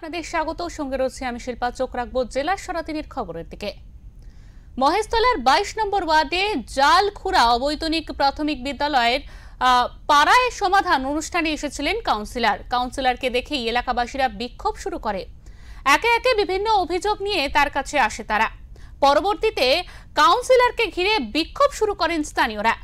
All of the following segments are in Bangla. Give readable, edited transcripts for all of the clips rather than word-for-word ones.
আপনাদের স্বাগত। সঙ্গে রয়েছে আমি শিল্পা। চোখ রাখবো জেলার সরাতিনির খবরের দিকে। মহেশতলার 22 নম্বর ওয়ার্ডে জালখুড়া অবৈতনিক প্রাথমিক বিদ্যালয়ের পাড়ায় সমাধান অনুষ্ঠানে এসেছিলেন কাউন্সিলরকে দেখেই এলাকাবাসীরা বিক্ষোভ শুরু করে। একে একে বিভিন্ন অভিযোগ নিয়ে তার কাছে আসে তারা। পরবর্তীতে কাউন্সিলরকে ঘিরে বিক্ষোভ শুরু করেন স্থানীয়রা।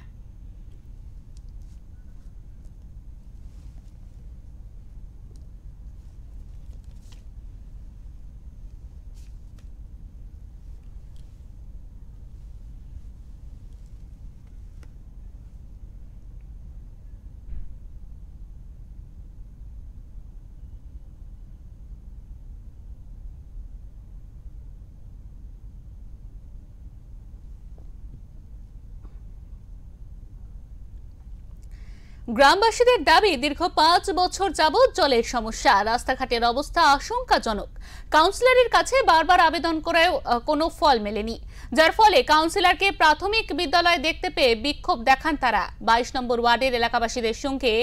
গ্রামবাসীদের দাবি, দীর্ঘ 5 বছর যাবৎ জলের সমস্যা, রাস্তাঘাটের অবস্থা আশঙ্কাজনক। কাউন্সিলরের কাছে বারবার আবেদন করেও কোনো ফল মেলেনি, যার ফলে কাউন্সিলরকে প্রাথমিক বিদ্যালয়ে দেখতে পেয়ে বিক্ষোভ দেখান তারা। 22 নম্বর ওয়ার্ডের এলাকাবাসীদের সঙ্গে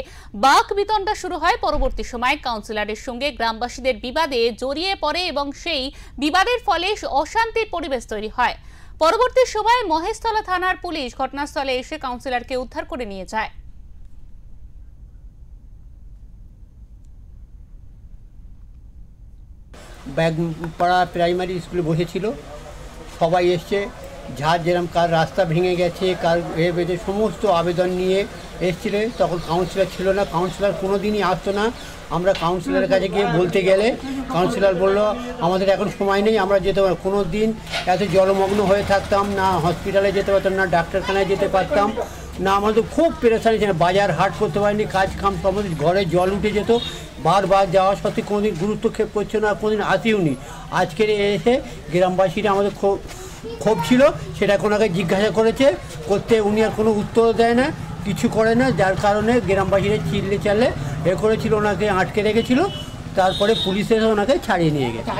বাক বিতণ্ডা শুরু হয়। পরবর্তী সময় কাউন্সিলরের সঙ্গে গ্রামবাসীদের বিবাদে জড়িয়ে পড়ে এবং সেই বিবাদের ফলে অশান্তির পরিবেশ তৈরি হয়। পরবর্তী সময় মহেশতলা থানার পুলিশ ঘটনাস্থলে এসে কাউন্সিলরকে উদ্ধার করে নিয়ে যায়। ব্যাগপাড়া প্রাইমারি স্কুলে বসেছিল, সবাই এসছে, যার যেরকম কার রাস্তা ভেঙে গেছে, কার বেঁধে সমস্ত আবেদন নিয়ে এসেছিল। তখন কাউন্সিলর ছিল না, কাউন্সিলর কোনো দিনই আসতো না। আমরা কাউন্সিলরের কাছে গিয়ে বলতে গেলে কাউন্সিলর বলল আমাদের এখন সময় নেই, আমরা যেতে পারবো। কোনো দিন এত জলমগ্ন হয়ে থাকতাম না, হসপিটালে যেতে পারতাম না, ডাক্তারখানায় যেতে পারতাম না, আমাদের খুব পেরেশানি ছিল। বাজার হাট করতে পারিনি, কাজ কাম আমাদের ঘরে জল উঠে যেত। বারবার যাওয়া সত্ত্বে কোনোদিন গুরুত্বক্ষেপ করছে না, কোনোদিন আসিও নি। আজকের এসে গ্রামবাসীরা আমাদের ক্ষোভ ছিল, সেটা ওনাকে জিজ্ঞাসা করতে উনি আর কোনো উত্তর দেয় না, কিছু করে না। যার কারণে গ্রামবাসীরা চিল্লে চালে করেছিল, ওনাকে আটকে রেখেছিল। তারপরে পুলিশ এসে ওনাকে ছাড়িয়ে নিয়ে গেছে।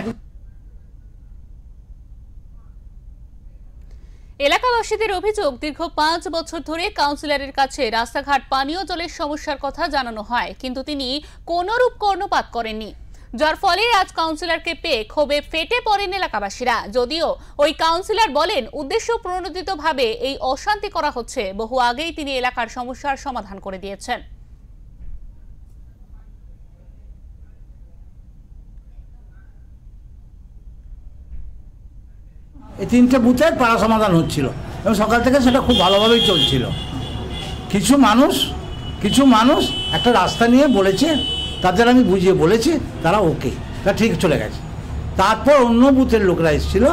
এলাকাবাসীদের অভিযোগ, দীর্ঘ 5 বছর ধরে কাউন্সিলরের কাছে রাস্তাঘাট, পানীয় জলের সমস্যার কথা জানানো হয়, কিন্তু তিনি কোনরূপ কর্ণপাত করেননি। যার ফলে আজ কাউন্সিলরকে পেয়ে ক্ষোভে ফেটে পড়েন এলাকাবাসীরা। যদিও ওই কাউন্সিলর বলেন উদ্দেশ্য প্রণোদিতভাবে এই অশান্তি করা হচ্ছে, বহু আগেই তিনি এলাকার সমস্যার সমাধান করে দিয়েছেন। এই 3টে বুথের পাড়া সমাধান হচ্ছিল এবং সকাল থেকে সেটা খুব ভালোভাবেই চলছিল। কিছু মানুষ একটা রাস্তা নিয়ে বলেছে, তাদের আমি বুঝিয়ে বলেছি, তারা ওকে, তারা ঠিক চলে গেছে। তারপর অন্য বুথের লোকরা এসেছিল,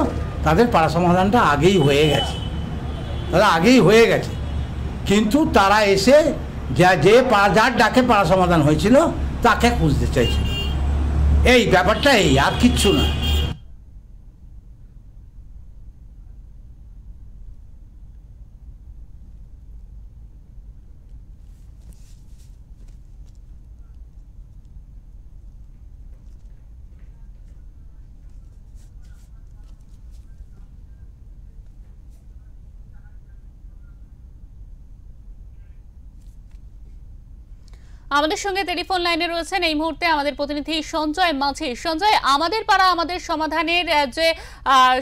তাদের পাড়া সমাধানটা আগেই হয়ে গেছে। কিন্তু তারা এসে যার ডাকে পাড়া সমাধান হয়েছিল তাকে খুঁজতে চাইছিল। এই ব্যাপারটা, এই আর কিচ্ছু না। আমাদের সঙ্গে টেলিফোন লাইনে রয়েছেন এই মুহূর্তে আমাদের প্রতিনিধি সঞ্জয় মাঝি। সঞ্জয়, আমাদের পাড়া আমাদের সমাধানের যে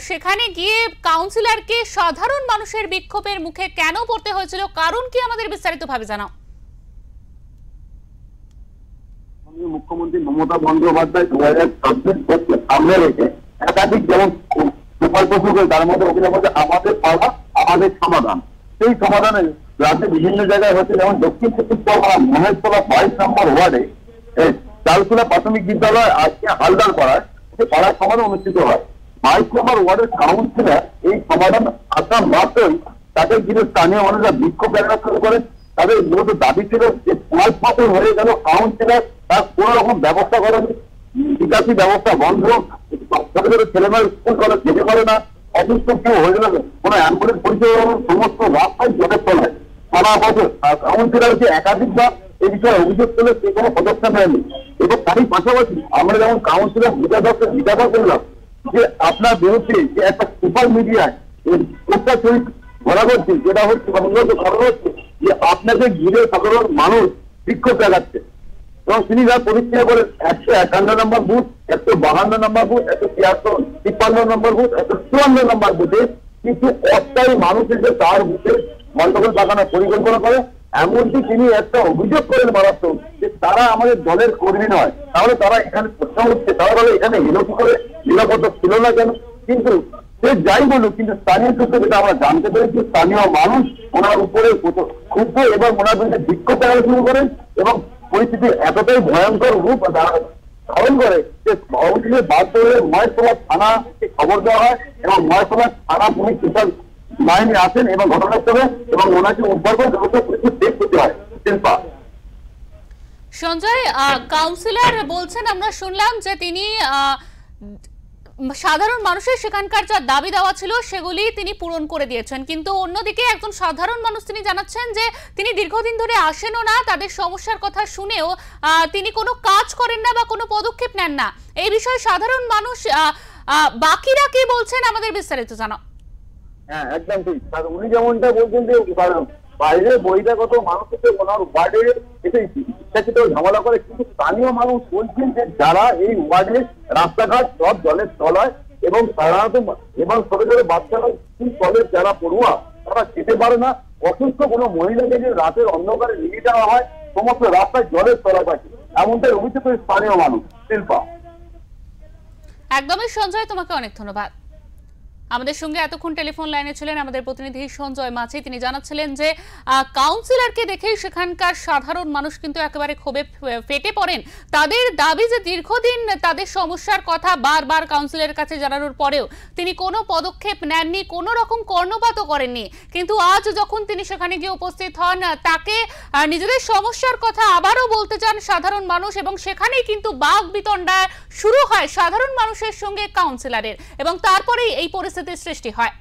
সেখানে গিয়ে কাউন্সিলরকে সাধারণ মানুষের বিক্ষোভের মুখে কেন পড়তে হয়েছিল, কারণ কি আমাদের বিস্তারিতভাবে জানাও। মুখ্যমন্ত্রী মমতা বন্দ্যোপাধ্যায় 2024 সামনে রেখে একাধিক যেমন প্রকল্প শুরু করে, তার মধ্যে আমাদের পাড়া আমাদের সমাধান। সেই সমাধানে রাজ্যে বিভিন্ন জায়গায় হচ্ছে, যেমন দক্ষিণ চব্বিশ মহেশতলা 22 নম্বর ওয়ার্ডে জালখুড়া প্রাথমিক বিদ্যালয় আজকে হালদার পাড়ায় পাড়ার সমাধান অনুষ্ঠিত হয়। 22 নম্বর ওয়ার্ডের কাউন্সিলর এই সমাধান আসা মাত্রই তাকে ঘিরে স্থানীয় মানুষরা বিক্ষোভ দেখানো শুরু করে। তাদের মূলত দাবি ছিল যে 5 বছর হয়ে গেল কাউন্সিলর তার কোন রকম ব্যবস্থা করেনি, নিকাশি ব্যবস্থা বন্ধ, ছোট ছোট ছেলেমেয়েরা স্কুল কলেজ যেতে পারে না, অসুস্থ কেউ হয়ে গেল কোনো অ্যাম্বুলেন্স পরিষেবা সমস্ত রাস্তায় জলের তলায়। সারা বছর কাউন্সিলরকে একাধিকবার এই বিষয়ে অভিযোগ করলে সে কোনো পদক্ষেপ নেয়নি। এবং তারই পাশাপাশি আমরা যেমন কাউন্সিলর জিজ্ঞাসা করলাম যে আপনার বিরুদ্ধে যে একটা সোশ্যাল মিডিয়ায় অত্যাচারিত ধরা হচ্ছে, যেটা হচ্ছে মূলত কারণ হচ্ছে যে আপনাকে ঘিরে সাধারণ মানুষ বিক্ষোভ দেখাচ্ছে। এবং তিনি যা পরিষ্কার করেন 151 নম্বর বুথ 152 নম্বর বুথ, 153 নম্বর বুথ, 154 নম্বর বুথে কিছু অস্থায়ী মানুষ এসে তার বুথে গন্ডগোল পাকানোর পরিকল্পনা করে। এমনকি তিনি একটা অভিযোগ করেন মারাত্মক যে তারা আমাদের দলের কর্মী নয়, তাহলে তারা এখানে প্রশ্ন হচ্ছে, তারা বলে এখানে এলো কি করে, নিরাপত্তা ছিল না কেন। কিন্তু সে যাই বলুক, কিন্তু স্থানীয় সূত্রে যেটা আমরা জানতে পেরেছি, স্থানীয় মানুষ ওনার উপরে ক্ষুব্ধ এবং ওনার বিরুদ্ধে বিক্ষোভ দেখানো শুরু করেন এবং পরিস্থিতি এতটাই ভয়ঙ্কর রূপ ধারণ করে যে অবশেষে বাধ্য হয়ে মহেশতলা থানাকে খবর দেওয়া হয় এবং মহেশতলা থানা পুলিশ বিশাল বাহিনী আসেন এবং ঘটনাস্থলে এবং ওনাকে উদ্ধার করে যথেষ্ট পরিস্থিতি টেক করতে হয়। শিল্পা। সঞ্জয়, কাউন্সিলর বলছেন, আমরা শুনলাম যে তিনি সাধারণ মানুষের সেখানকার যা দাবি দেওয়া ছিল সেগুলি তিনি পূরণ করে দিয়েছেন, কিন্তু অন্যদিকে একজন সাধারণ মানুষ তিনি জানাচ্ছেন যে তিনি দীর্ঘদিন ধরে আসেনও না, তাদের সমস্যার কথা শুনেও তিনি কোনো কাজ করেন না বা কোনো পদক্ষেপ নেন না। এই বিষয়ে সাধারণ মানুষ বাকিরা কি বলছেন, আমাদের বিস্তারিত জানাও। হ্যাঁ, একদম ঠিক। উনি যেমনটা বলছেন যে বাইরে বহিরাগত মানুষ এসে ওনার ওয়ার্ডে এসে ইচ্ছাকৃত ঝামেলা করে, কিন্তু স্থানীয় মানুষ বলছেন যে যারা এই ওয়ার্ডে রাস্তাঘাট সব জলের তলায় এবং সাধারণত এবং ছোট ছোট বাচ্চারা স্কুল কলেজ যারা পড়ুয়া তারা যেতে পারে না, অসুস্থ কোনো মহিলাকে যে রাতের অন্ধকারে নিয়ে যাওয়া হয়, সমস্ত রাস্তায় জলের তলায় পাচ্ছে, এমনটাই অভিযোগ করে স্থানীয় মানুষ। শিল্পা। একদমই সঞ্জয়, তোমাকে অনেক ধন্যবাদ। আমাদের সঙ্গে এতক্ষণ টেলিফোন লাইনে ছিলেন আমাদের প্রতিনিধি সঞ্জয় মাঝি। তিনি জানাচ্ছিলেন যে কাউন্সিলরকে দেখেই সেখানকার সাধারণ মানুষ কিন্তু একেবারে ক্ষোভে ফেটে পড়েন। তাদের দাবি যে দীর্ঘদিন তাদের সমস্যার কথা বারবার কাউন্সিলরের কাছে জানানোর পরেও তিনি কোনো পদক্ষেপ নেননি, কোনো রকম কর্ণপাতও করেননি। কিন্তু আজ যখন তিনি সেখানে গিয়ে উপস্থিত হন, তাকে নিজেদের সমস্যার কথা আবারও বলতে চান সাধারণ মানুষ এবং সেখানেই কিন্তু বাকবিতণ্ডা শুরু হয় সাধারণ মানুষের সঙ্গে কাউন্সিলরের এবং তারপরেই এই পরিস্থিতির সৃষ্টি হয়।